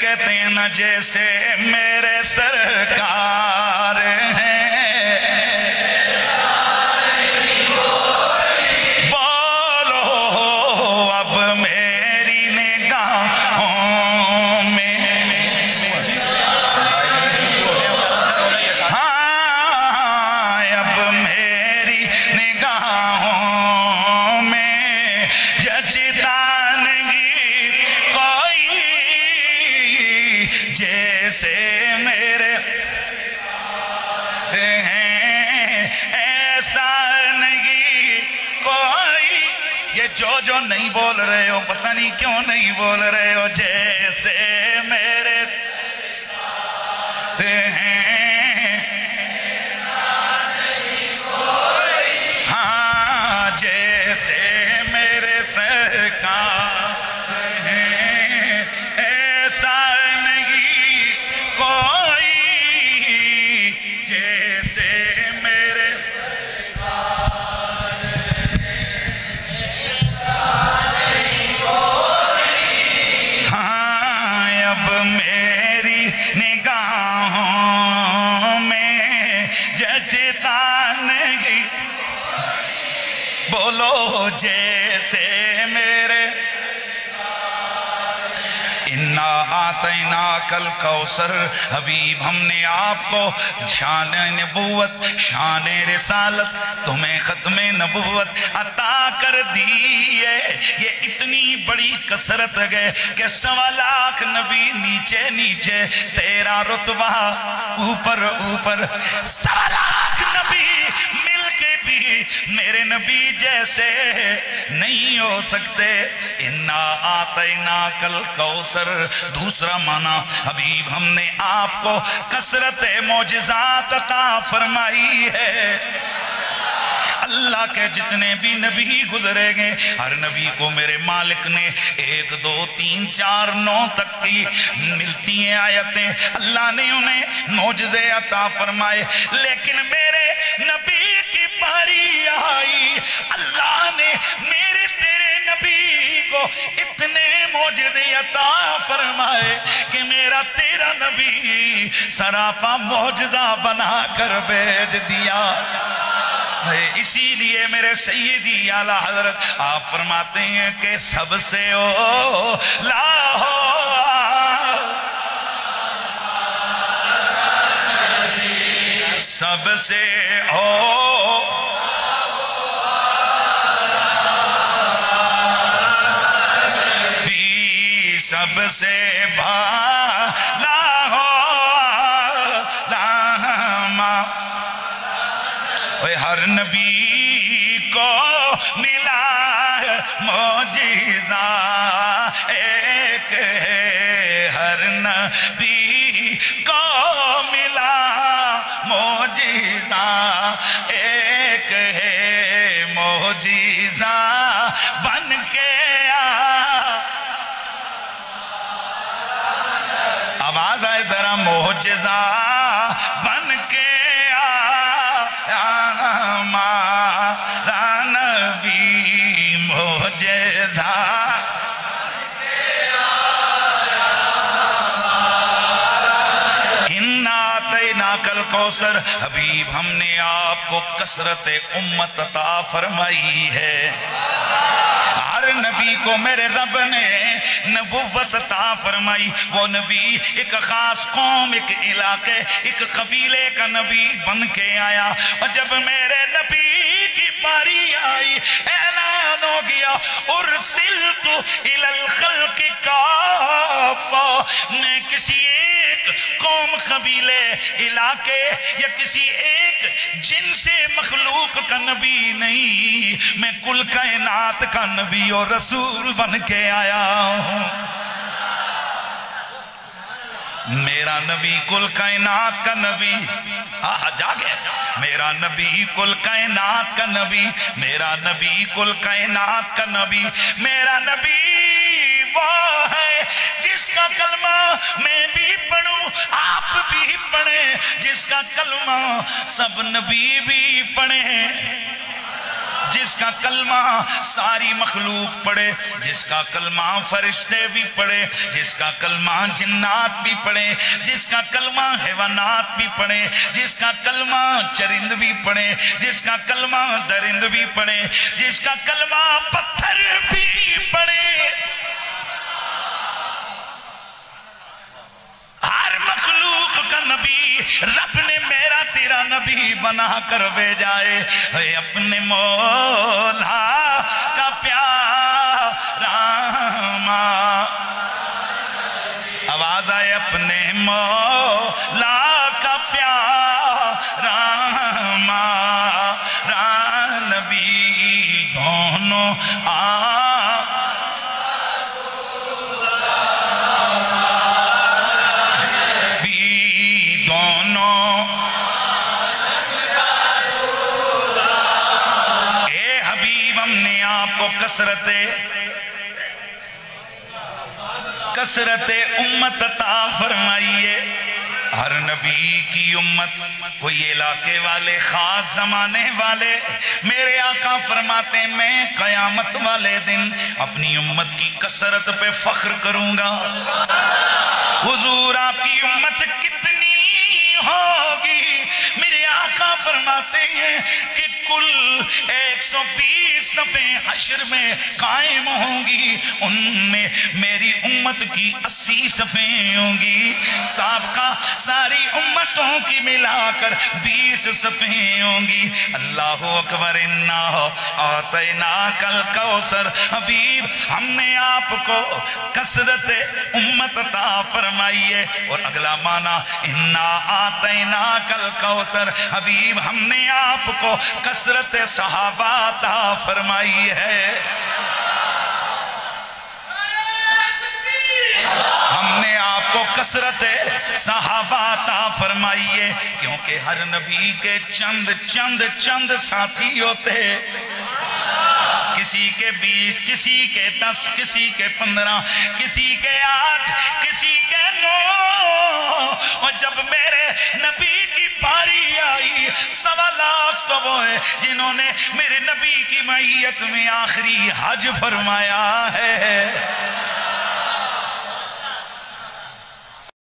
کہتے ہیں نا جیسے میرے سرکار ہیں جو نہیں بول رہے ہو پتہ نہیں کیوں نہیں بول رہے ہو جیسے میرے ہیں ہاں جیسے میرے سرکار ہیں ایسا نہیں کوئی جیسے میرے بولو جیسے میرے انا آتیناک الکوثر حبیب ہم نے آپ کو شان نبوت شان رسالت تمہیں ختم نبوت عطا کر دی ہے یہ اتنی بڑی کثرت ہے کہ 1.25 لاکھ نبی نیچے نیچے تیرا رتبہ اوپر اوپر 1.25 لاکھ نبی مل کے بھی میرے نبی جیسے نہیں ہو سکتے انا آتیناک الکوثر دوسرا معنی حبیب ہم نے آپ کو کثرت معجزات عطا فرمائی ہے اللہ کے جتنے بھی نبی گزرے گے ہر نبی کو میرے مالک نے 1 2 3 4 9 تک کی ملتی ہیں آیتیں اللہ نے انہیں معجزے عطا فرمائے لیکن میرے نبی کی باری آئی اللہ نے میرے تیرے نبی کو اتنے معجزے عطا فرمائے کہ میرا تیرا نبی سراپا معجزہ بنا کر بھیج دیا اسی لیے میرے سیدی اعلیٰ حضرت آپ فرماتے ہیں کہ سب سے اولا سب سے سب سے بھالا ہو ہر نبی کو ملا معجزہ ایک ہے ہر نبی کو ملا معجزہ ایک ہے معجزہ بن کے آواز آئے ذرا معجزہ بن کے ہمارا نبی معجزہ انا آتیناک الکوثر حبیب ہم نے آپ کو کثرت امت عطا فرمائی ہے ہر نبی کو میرے رب نے نبوت عطا فرمائی وہ نبی ایک خاص قوم ایک علاقے ایک قبیلے کا نبی بن کے آیا اور جب میرے نبی کی باری آئی اعلان ہو گیا ارسلت الی الخلق کافہ میں کسی ایک قوم قبیلے علاقے یا کسی ایک جن سے مخلوق کا نبی نہیں میں کل کائنات کا نبی اور رسول بن کے آیا ہوں میرا نبی کل کائنات کا نبی جاگے میرا نبی کل کائنات کا نبی میرا نبی کل کائنات کا نبی میرا نبی وہ ہے جس کا کلمہ میں بھی پڑھوں آپ بھی پڑھیں جس کا کلمہ سب نبی بھی پڑھیں جس کا کلمہ ساری مخلوق پڑھے، جس کا کلمہ فرشتے بھی پڑھے، جس کا کلمہ جنات بھی پڑھے، جس کا کلمہ حیوانات بھی پڑھے، جس کا کلمہ چرند بھی پڑھے، جس کا کلمہ درند بھی پڑھے، جس کا کلمہ پتھر بھی پڑھے، ہر مخلوق کا نبی رب نے میرا تیرا نبی بنا کر بھیجا ہے۔ اے اپنے مولا کا پیارا ماں، آواز آئے اپنے مولا کا پیارا ماں نبی دونوں کثرت امت عطا فرمائیے۔ ہر نبی کی امت، کوئی علاقے والے، خاص زمانے والے، میرے آقا فرماتے ہیں میں قیامت والے دن اپنی امت کی کثرت پہ فخر کروں گا۔ حضور آپ کی امت کتنی ہوگی؟ میرے آقا فرماتے ہیں کہ کل 120 صفیں حشر میں قائم ہوں گی، ان میں میری امت کی 80 صفیں ہوں گی، سابقہ ساری امتوں کی ملا کر 20 صفیں ہوں گی۔ اللہ اکبر، انا اعطیناک الکوثر، حبیب ہم نے آپ کو کثرت امت عطا فرمائی ہے۔ اور اگلا معنی انا اعطیناک الکوثر، حبیب ہم نے آپ کو کثرت صحابہ عطا فرمائی ہے۔ ہم نے آپ کو کثرت صحابہ عطا فرمائی ہے، کیونکہ ہر نبی کے چند ساتھی ہوتے، کسی کے 20، کسی کے 10، کسی کے 15، کسی کے 8، کسی کے 9۔ اور جب میرے نبی کی باری آئی، 1.25 لاکھ تو وہ ہیں جنہوں نے میرے نبی کی معیت میں آخری حج فرمایا ہے۔